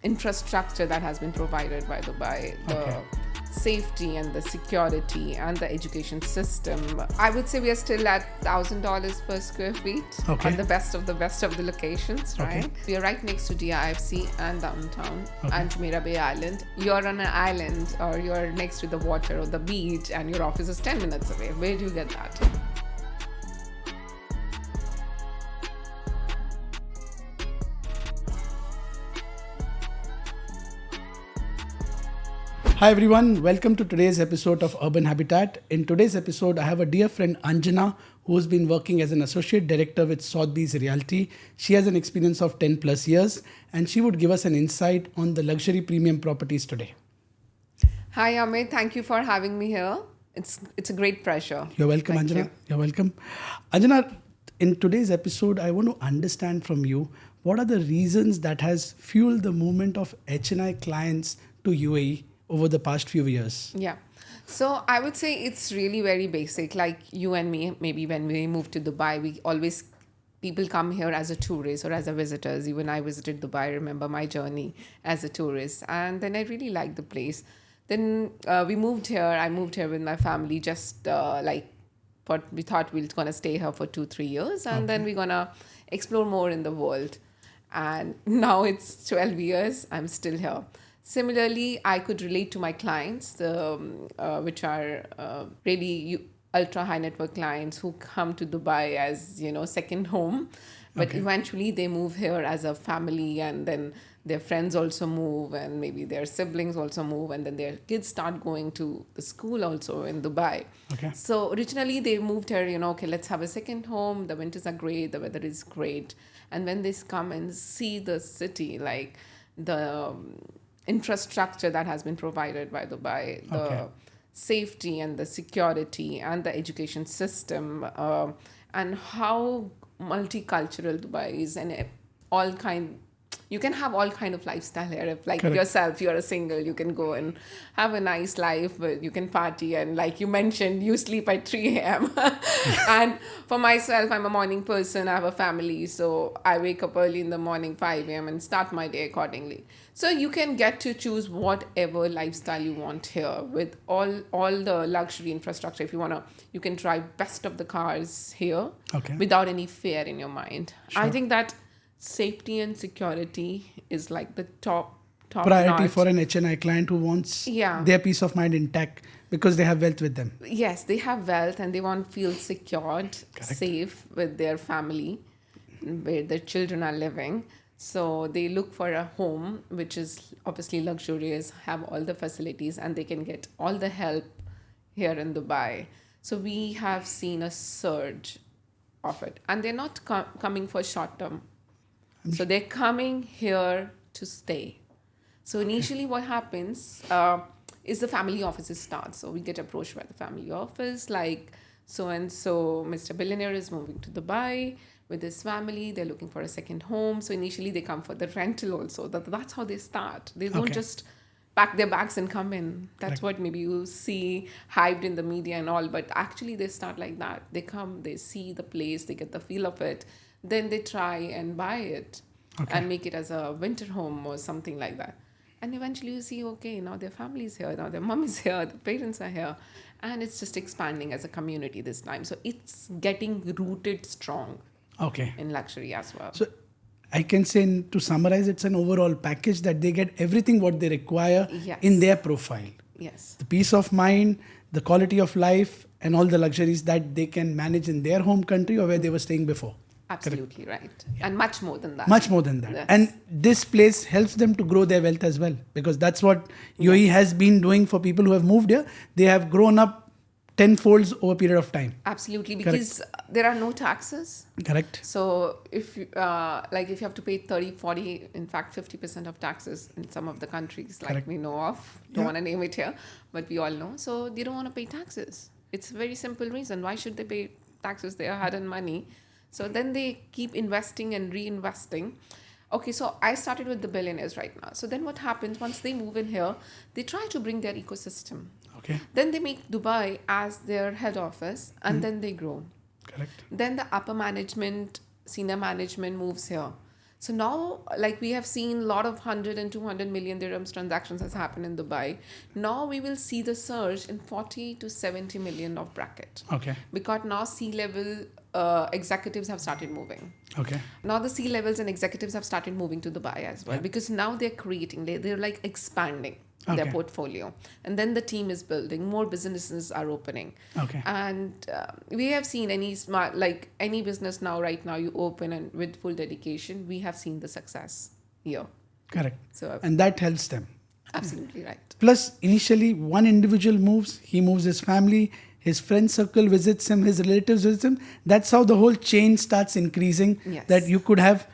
infrastructure that has been provided by Dubai, the safety and the security and the education system. I would say we are still at $1,000 per square feet on the best of the locations, right? We are right next to DIFC and downtown and Jumeirah Bay Island. You're on an island or you're next to the water or the beach and your office is 10 minutes away. Where do you get that? Hi everyone, welcome to today's episode of Urban Habitat. In today's episode, I have a dear friend Anjana who's been working as an associate director with Sotheby's Realty. She has an experience of 10 plus years and she would give us an insight on the luxury premium properties today. Hi Amit, thank you for having me here. It's a great pleasure. You're welcome, Thank Anjana. you. You're welcome. Anjana, in today's episode, I want to understand from you what are the reasons that has fueled the movement of HNI clients to UAE over the past few years? Yeah. So I would say it's really very basic. Like you and me, maybe when we moved to Dubai, people come here as a tourist or as a visitors. Even I visited Dubai, I remember my journey as a tourist. And then I really liked the place. Then we moved here. I moved here with my family we thought we were going to stay here for 2-3 years. And then we're going to explore more in the world. And now it's 12 years. I'm still here. Similarly, I could relate to my clients, which are really ultra high net worth clients who come to Dubai as, second home. But eventually they move here as a family and then their friends also move and maybe their siblings also move and then their kids start going to the school also in Dubai. Okay. So originally they moved here, let's have a second home. The winters are great. The weather is great. And when they come and see the city, like the infrastructure that has been provided by Dubai, the safety and the security and the education system, and how multicultural Dubai is, and you can have all kind of lifestyle here. If yourself, you're a single, you can go and have a nice life, but you can party. And like you mentioned, you sleep at 3 a.m. And for myself, I'm a morning person. I have a family. So I wake up early in the morning, 5 a.m. and start my day accordingly. So you can get to choose whatever lifestyle you want here with all the luxury infrastructure. If you want to, you can drive best of the cars here without any fear in your mind. Sure. I think that safety and security is like the top priority notch for an HNI client who wants their peace of mind intact because they have wealth with them. Yes, they have wealth and they want to feel secured, safe with their family, where their children are living. So they look for a home which is obviously luxurious, have all the facilities, and they can get all the help here in Dubai. So we have seen a surge of it. And they're not coming for short term. So they're coming here to stay. So initially what happens is the family offices start. So we get approached by the family office, like so-and-so Mr. Billionaire is moving to Dubai with his family. They're looking for a second home. So initially they come for the rental also. That's how they start. They don't just pack their bags and come in. That's what maybe you see hyped in the media and all. But actually they start like that. They come, they see the place, they get the feel of it. Then they try and buy it and make it as a winter home or something like that. And eventually you see, now their family is here, now their mom is here, the parents are here. And it's just expanding as a community this time. So it's getting rooted strong in luxury as well. So I can say, to summarize, it's an overall package that they get everything what they require in their profile. Yes. The peace of mind, the quality of life, and all the luxuries that they can manage in their home country or where they were staying before. Absolutely right. Yeah. And much more than that. Much more than that. Yes. And this place helps them to grow their wealth as well, because that's what UAE has been doing for people who have moved here. They have grown up tenfolds over a period of time. Absolutely, because there are no taxes. Correct. So if you have to pay 30, 40, in fact 50% of taxes in some of the countries like we know of, don't want to name it here, but we all know. So they don't want to pay taxes. It's a very simple reason. Why should they pay taxes? They are hard-earned money. So then they keep investing and reinvesting. Okay, so I started with the billionaires right now. So then what happens once they move in here, they try to bring their ecosystem. Okay. Then they make Dubai as their head office and then they grow. Correct. Then the upper management, senior management moves here. So now, like we have seen a lot of 100 and 200 million dirhams transactions has happened in Dubai. Now we will see the surge in 40 to 70 million of bracket. Okay. Because now C-level executives have started moving. Okay. Now the C-levels and executives have started moving to Dubai as well, because now they're creating, they're like expanding their portfolio, and then the team is building, more businesses are opening. Okay. And we have seen any smart, like any business now, right now you open and with full dedication, we have seen the success here. Correct. So And that helps them. absolutely right. Plus, initially, one individual moves, he moves his family, his friend circle visits him, his relatives visit him. That's how the whole chain starts increasing. Yes. That you could have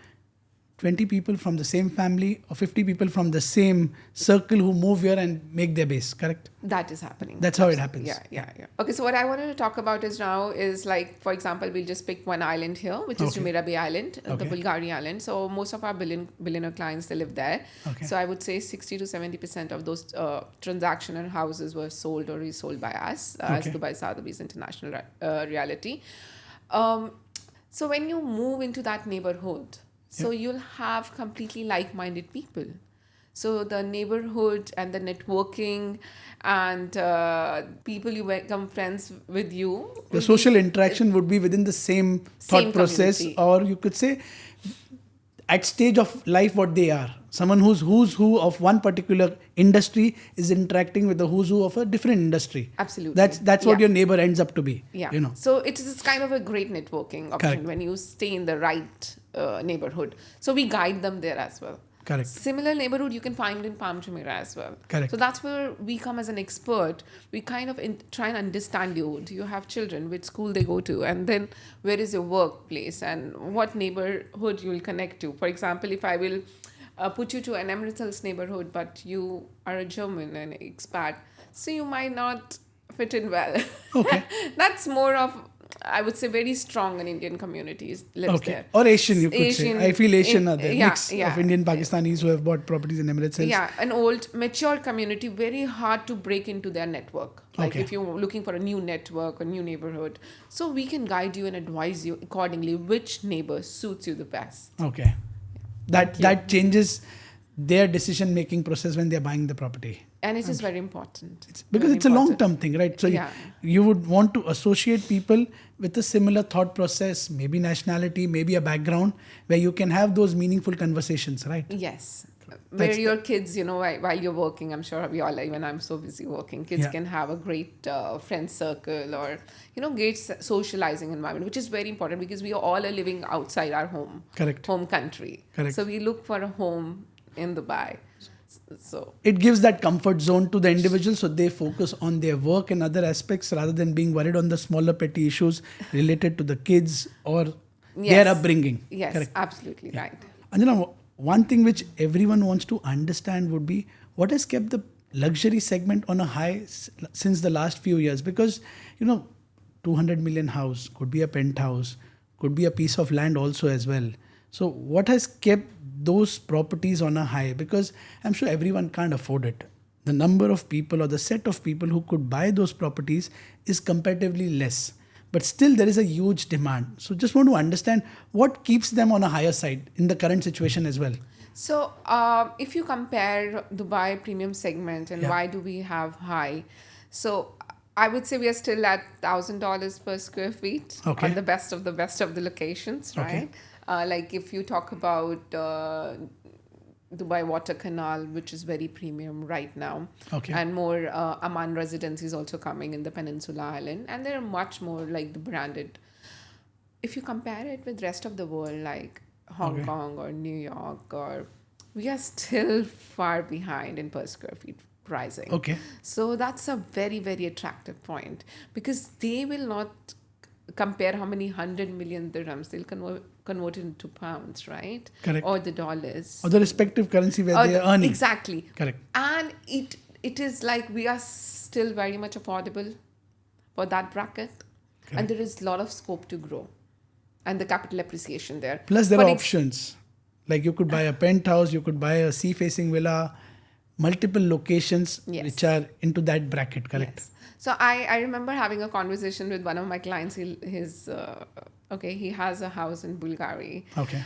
20 people from the same family or 50 people from the same circle who move here and make their base, correct? That is happening. That's how it happens. Yeah. Okay, so what I wanted to talk about is now is like, for example, we'll just pick one island here, which is Jumeirah Bay Island, the Bulgari island. So most of our billionaire clients, they live there. Okay. So I would say 60 to 70% of those transaction and houses were sold or resold by us as Dubai Sotheby's International Realty. So when you move into that neighborhood, so you'll have completely like-minded people. So the neighborhood and the networking and people you become friends with you. The social interaction would be within the same thought process, community. or you could say at stage of life what they are. Someone who's who of one particular industry is interacting with the who's who of a different industry. Absolutely. That's what your neighbor ends up to be. Yeah. You know. So it is kind of a great networking option when you stay in the right neighborhood. So we guide them there as well. Correct. Similar neighborhood you can find in Palm Jumeirah as well. Correct. So that's where we come as an expert. We kind of try and understand you. Do you have children? Which school they go to? And then where is your workplace? And what neighborhood you will connect to? For example, if I will put you to an Emirates Hills neighborhood, but you are a German and expat, so you might not fit in well. Okay. That's more of, I would say, very strong in Indian communities lives there. Or Asian, you could say. I feel Asian are there. Mix yeah. of Indian Pakistanis who have bought properties in Emirates Hills. Yeah, an old, mature community, very hard to break into their network. Like if you're looking for a new network, a new neighborhood. So we can guide you and advise you accordingly which neighbor suits you the best. Okay. That changes their decision-making process when they're buying the property. And it is very important. Because it's a long-term thing, right? So you would want to associate people with a similar thought process, maybe nationality, maybe a background, where you can have those meaningful conversations, right? Yes. Where your kids, while you're working, I'm sure we all, even I'm so busy working, kids can have a great friend circle or, great socializing environment, which is very important because we all are living outside our home. Correct. Home country. Correct. So we look for a home in Dubai. So it gives that comfort zone to the individual, so they focus on their work and other aspects rather than being worried on the smaller petty issues related to the kids or their upbringing. Yes, correct. Absolutely right. Anjana, one thing which everyone wants to understand would be what has kept the luxury segment on a high since the last few years, because 200 million house could be a penthouse, could be a piece of land also as well. So what has kept those properties on a high? Because I'm sure everyone can't afford it. The number of people or the set of people who could buy those properties is comparatively less. But still there is a huge demand. So just want to understand what keeps them on a higher side in the current situation as well. So if you compare Dubai premium segment and why do we have high? So I would say we are still at $1,000 per square feet on the best of the locations, right? Like if you talk about Dubai Water Canal, which is very premium right now, and more Aman Residence is also coming in the Peninsula Island, and there are much more like the branded. If you compare it with rest of the world, like Hong Kong or New York, we are still far behind in per square feet pricing. So that's a very, very attractive point because they will not compare how many 100 million dirhams they'll convert it into pounds, right? Correct. Or the dollars. Or the respective currency where they are earning. Exactly. Correct. And it is like we are still very much affordable for that bracket. Correct. And there is a lot of scope to grow. And the capital appreciation there. Plus there are options. Like you could buy a penthouse, you could buy a sea-facing villa. multiple locations Yes. which are into that bracket, correct? Yes. So I remember having a conversation with one of my clients. He has a house in Bulgaria. Okay.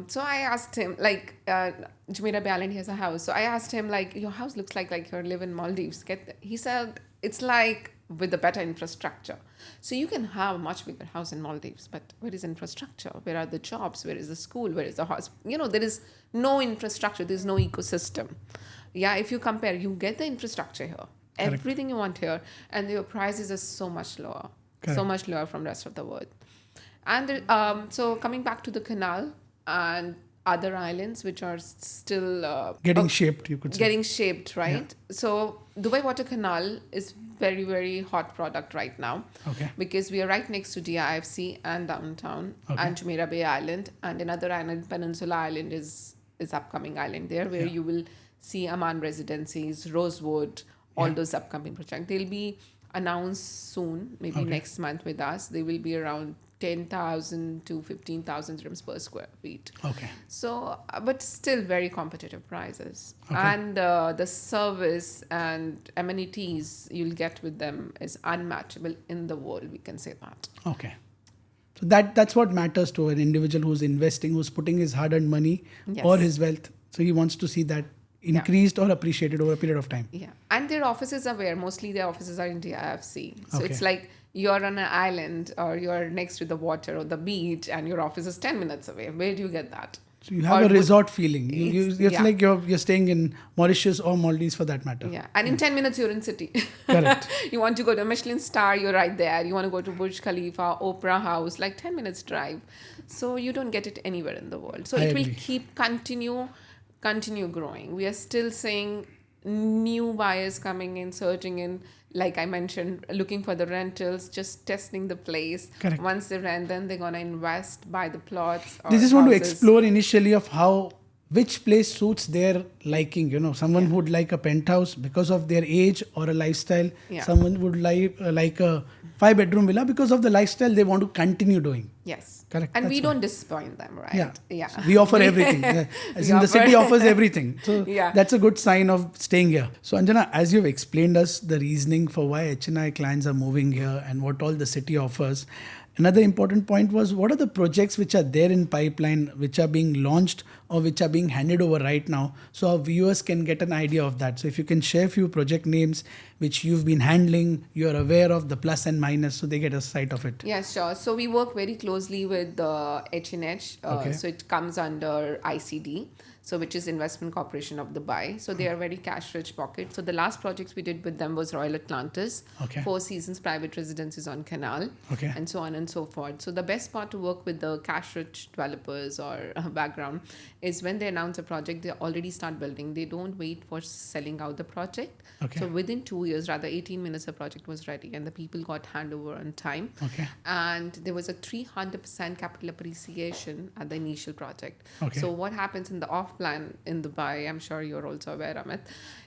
So I asked him, like, Jumeirah Bay Island, he has a house. So I asked him, like, your house looks like you live in Maldives. He said, it's like with the better infrastructure. So you can have a much bigger house in Maldives, but where is infrastructure? Where are the jobs? Where is the school? Where is the hospital? There is no infrastructure. There's no ecosystem. Yeah, if you compare, you get the infrastructure here. Correct. Everything you want here, and your prices are so much lower. Correct. So much lower from the rest of the world. And so coming back to the canal and other islands which are still Getting shaped, you could say. getting shaped, right? So Dubai Water Canal is very, very hot product right now. Okay. Because we are right next to DIFC and downtown and Jumeirah Bay Island, and another island, Peninsula Island, is upcoming island there where you will see Aman Residencies, Rosewood, all those upcoming projects. They'll be announced soon, maybe next month with us. They will be around 10,000 to 15,000 dirhams per square feet. Okay. So, but still very competitive prices. Okay. And the service and amenities you'll get with them is unmatchable in the world, we can say that. Okay. So that's what matters to an individual who's investing, who's putting his hard-earned money or his wealth. So he wants to see that increased or appreciated over a period of time. Yeah. And their offices are where? Mostly their offices are in DIFC. So Okay. it's like you're on an island or you're next to the water or the beach and your office is 10 minutes away. Where do you get that? So you have a resort feeling. It's yeah. like you're staying in Mauritius or Maldives for that matter. Yeah. And in 10 minutes, you're in city. Correct. You want to go to a Michelin star, you're right there. You want to go to Burj Khalifa, Opera House, like 10 minutes drive. So you don't get it anywhere in the world. So I it will agree. keep continue growing. We are still seeing new buyers coming in, surging in, like I mentioned, looking for the rentals, just testing the place. Correct. Once they rent, then they're going to invest, buy the plots. They just want to houses. explore initially of which place suits their liking. Someone would like a penthouse because of their age or a lifestyle. Yeah. Someone would like a 5-bedroom villa because of the lifestyle they want to continue doing. Yes. Correct. And That's we right. don't disappoint them, right? Yeah. So we offer everything. As We in the city offer- offers everything. So Yeah. that's a good sign of staying here. So Anjana, as you've explained us the reasoning for why HNI clients are moving here and what all the city offers, another important point was what are the projects which are there in pipeline, which are being launched or which are being handed over right now, so our viewers can get an idea of that. So if you can share a few project names which you've been handling, you're aware of the plus and minus, so they get a sight of it. Yeah, sure. So we work very closely with HNH. Okay. So it comes under ICD, so which is Investment Corporation of Dubai. So they are very cash-rich pocket. So the last projects we did with them was Royal Atlantis, Okay. 4 Seasons private residences on Canal, Okay. and so on and so forth. So the best part to work with the cash-rich developers or background is when they announce a project, they already start building. They don't wait for selling out the project. Okay. So within 2 years, rather 18 minutes, the project was ready and the people got handover on time. Okay. And there was a 300% capital appreciation at the initial project. Okay. So what happens in the off-plan in Dubai, I'm sure you're also aware, Amit,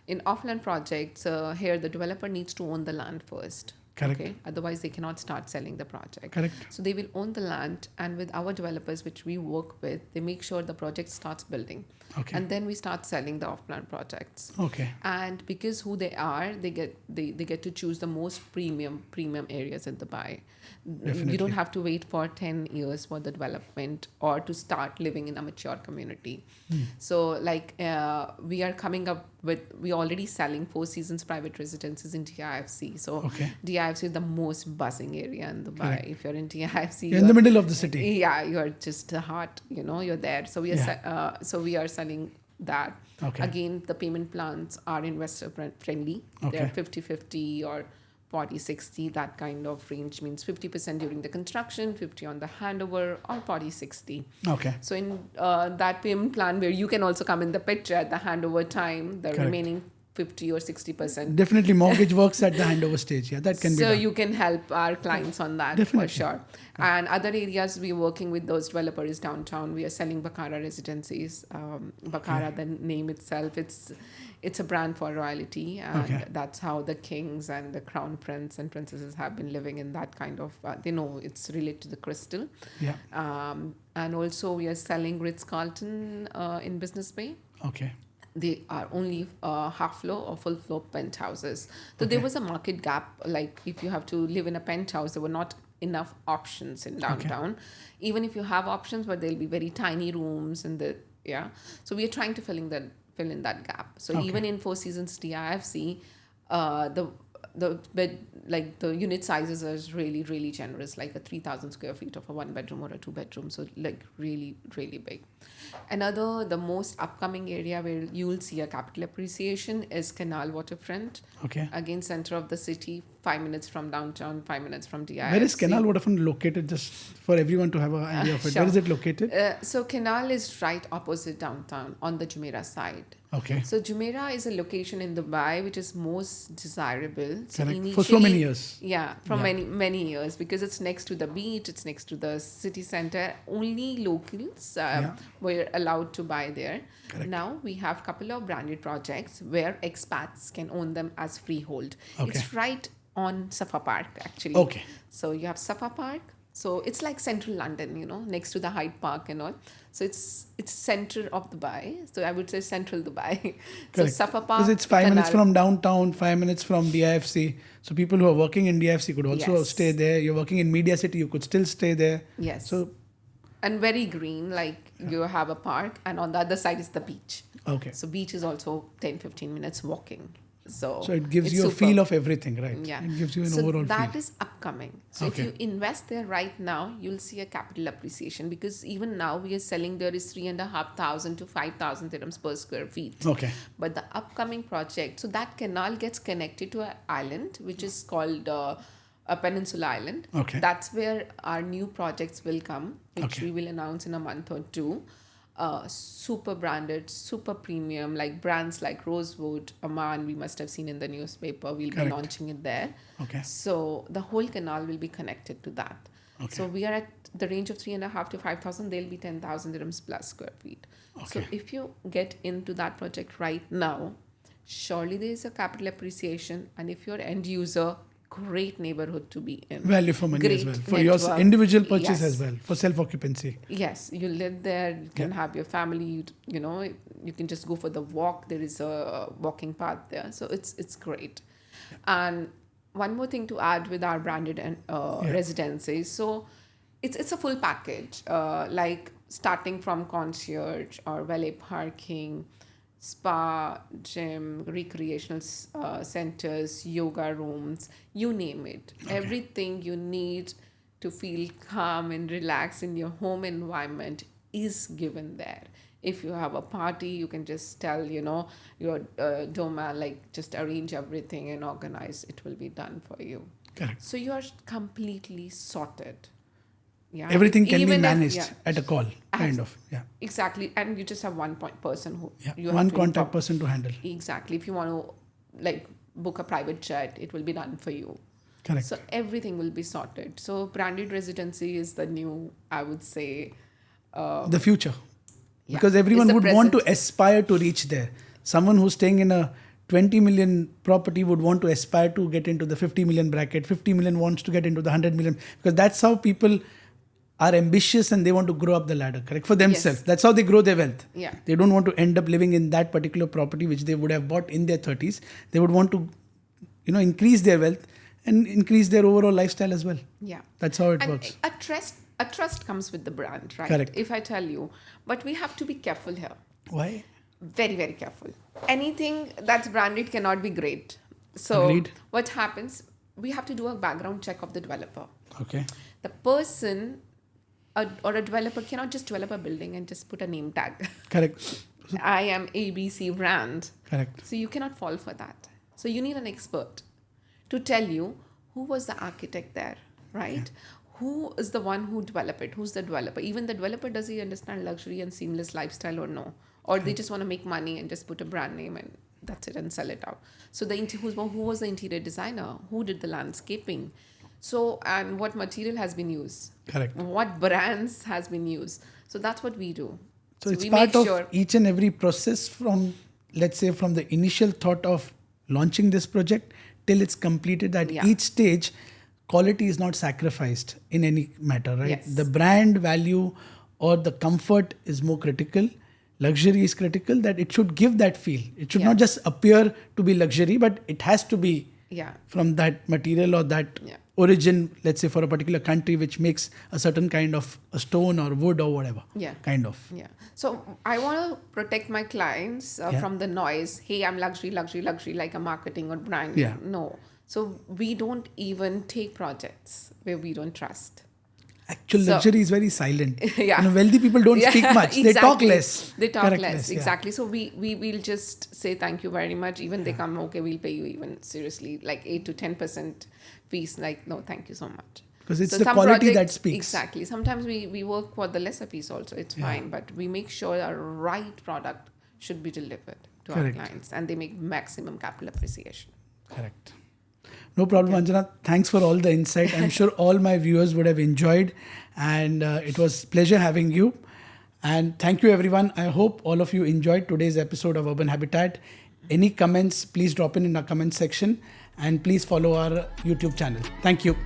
in off-land projects, here the developer needs to own the land first. Correct. Okay. Otherwise, they cannot start selling the project. Correct. So they will own the land, and with our developers, which we work with, they make sure the project starts building. Okay. And then we start selling the off-plan projects. Okay. And because who they are, they get to choose the most premium areas in Dubai. Definitely. You don't have to wait for 10 years for the development or to start living in a mature community. So like we are coming up with, we already selling 4 Seasons private residences in DIFC. So Okay. DIFC is the most buzzing area in Dubai. Correct. If you're in DIFC, You're in the middle of the city. yeah, you're just hot, you're there. So we are selling that. Okay. Again, the payment plans are investor friendly. Okay. They're 50-50 or 40-60, that kind of range means 50% during the construction, 50 on the handover, or 40-60. Okay. So in that payment plan where you can also come in the picture at the handover time, the Correct. remaining 50 or 60%. Definitely mortgage works at the handover stage. Yeah, that can be So done. you can help our clients on that Definitely. for sure. And other areas we're working with those developers downtown. We are selling Bakara residencies. Bakara, the name itself, it's a brand for royalty, and that's how the kings and the crown prince and princesses have been living in that kind of. They know it's related to the crystal. Yeah. And also we are selling Ritz Carlton in Business Bay. Okay. they are only half floor or full floor penthouses. So there was a market gap. Like if you have to live in a penthouse, there were not enough options in downtown. Even if you have options, but they'll be very tiny rooms and So we are trying to fill in that gap. So even in Four Seasons DIFC, the bed, like the unit sizes are really, really generous, like a 3,000 square feet of a 1 bedroom or a 2 bedroom. So like really, really big. The most upcoming area where you'll see a capital appreciation is Canal Waterfront. Okay. Again, center of the city, 5 minutes from downtown, 5 minutes from DIFC. Where is Canal Waterfront located, just for everyone to have an idea of it? Sure. Where is it located? So Canal is right opposite downtown on the Jumeirah side. Okay. So Jumeirah is a location in Dubai which is most desirable. So correct. For so many years. Yeah, for many years, because it's next to the beach, it's next to the city center. Only locals were allowed to buy there. Correct. Now we have couple of branded projects where expats can own them as freehold. Okay. It's right on Safa Park actually. Okay. So you have Safa Park. So it's like central London, next to the Hyde Park and all. So it's center of Dubai. So I would say central Dubai. Correct. So Safa Park. Because it's 5 minutes from downtown, 5 minutes from DIFC. So people who are working in DIFC could also stay there. You're working in Media City, you could still stay there. Yes. So and very green, like you have a park and on the other side is the beach. Okay. So beach is also 10-15 minutes walking. So it gives you a feel of everything, right? Yeah. It gives you an overall feel. That is upcoming. So if you invest there right now, you'll see a capital appreciation, because even now we are selling there is 3,500 to 5,000 dirhams per square feet. Okay. But the upcoming project, so that canal gets connected to an island which is called a peninsula island. Okay. That's where our new projects will come, which we will announce in a month or two. Super branded, super premium, like brands like Rosewood, Aman, we must have seen in the newspaper. We'll be launching it there. Okay. So the whole canal will be connected to that. Okay. So we are at the range of 3,500 to 5,000. They'll be 10,000 dirhams plus square feet. Okay. So if you get into that project right now, surely there is a capital appreciation. And if you're end user, great neighborhood to be in. Value for money Great as well. For network. your individual purchase as well. For self-occupancy. Yes, you live there, you can have your family, you can just go for the walk. There is a walking path there. So it's great. And one more thing to add with our branded residencies. So it's a full package, like starting from concierge or valet parking, spa, gym, recreational centers, yoga rooms, you name it. Okay. Everything you need to feel calm and relax in your home environment is given there. If you have a party, you can just tell, your doorman, like just arrange everything and organize. It will be done for you. Correct. So you are completely sorted. Yeah. Everything can be managed at a call, kind of. Yeah. Exactly. And you just have one person who you one have to contact person to handle. Exactly. If you want to book a private jet, it will be done for you. Correct. So everything will be sorted. So branded residency is the new, I would say, the future. Because everyone would want to aspire to reach there. Someone who's staying in a 20 million property would want to aspire to get into the 50 million bracket. 50 million wants to get into the 100 million, because that's how people are ambitious and they want to grow up the ladder, correct? For themselves. Yes. That's how they grow their wealth. Yeah. They don't want to end up living in that particular property which they would have bought in their 30s. They would want to, increase their wealth and increase their overall lifestyle as well. Yeah. That's how it works. A trust comes with the brand, right? Correct. If I tell you. But we have to be careful here. Why? Very, very careful. Anything that's branded cannot be great. So Agreed. What happens? We have to do a background check of the developer. Okay. The person or a developer cannot just develop a building and just put a name tag. Correct. I am ABC brand. Correct. So you cannot fall for that. So you need an expert to tell you who was the architect there, right? Yeah. Who is the one who developed it? Who's the developer? Even the developer, does he understand luxury and seamless lifestyle or no? Or they just want to make money and just put a brand name and that's it and sell it out. So who was the interior designer? Who did the landscaping? So, and what material has been used? Correct. What brands has been used? So that's what we do. So it's part of each and every process from, let's say, from the initial thought of launching this project till it's completed. At each stage, quality is not sacrificed in any matter, right? Yes. The brand value or the comfort is more critical. luxury is critical, that it should give that feel. It should Yeah. not just appear to be luxury, but it has to be Yeah. from that material or that Yeah. origin, let's say for a particular country which makes a certain kind of a stone or wood or whatever. Yeah. Kind of. Yeah. So I want to protect my clients Yeah. from the noise. Hey, I'm luxury, luxury, luxury, like a marketing or branding. Yeah. No. So we don't even take projects where we don't trust. Actual So- luxury is very silent. Yeah. Wealthy people don't Yeah, speak much. They talk exactly. less. They talk Correct, less. yeah. Exactly. So we will just say thank you very much. Even they come, okay, we'll pay you even seriously like 8 to 10% fees. Like, no, thank you so much. Because it's So the some quality that projects- speaks. Exactly. Sometimes we work for the lesser piece also. It's fine. But we make sure our right product should be delivered to Correct. our clients and they make maximum capital appreciation. Correct. No problem, Anjana. Thanks for all the insight. I'm sure all my viewers would have enjoyed, and it was pleasure having you. And thank you, everyone. I hope all of you enjoyed today's episode of Urban Habitat. Any comments, please drop in our comment section, and please follow our YouTube channel. Thank you.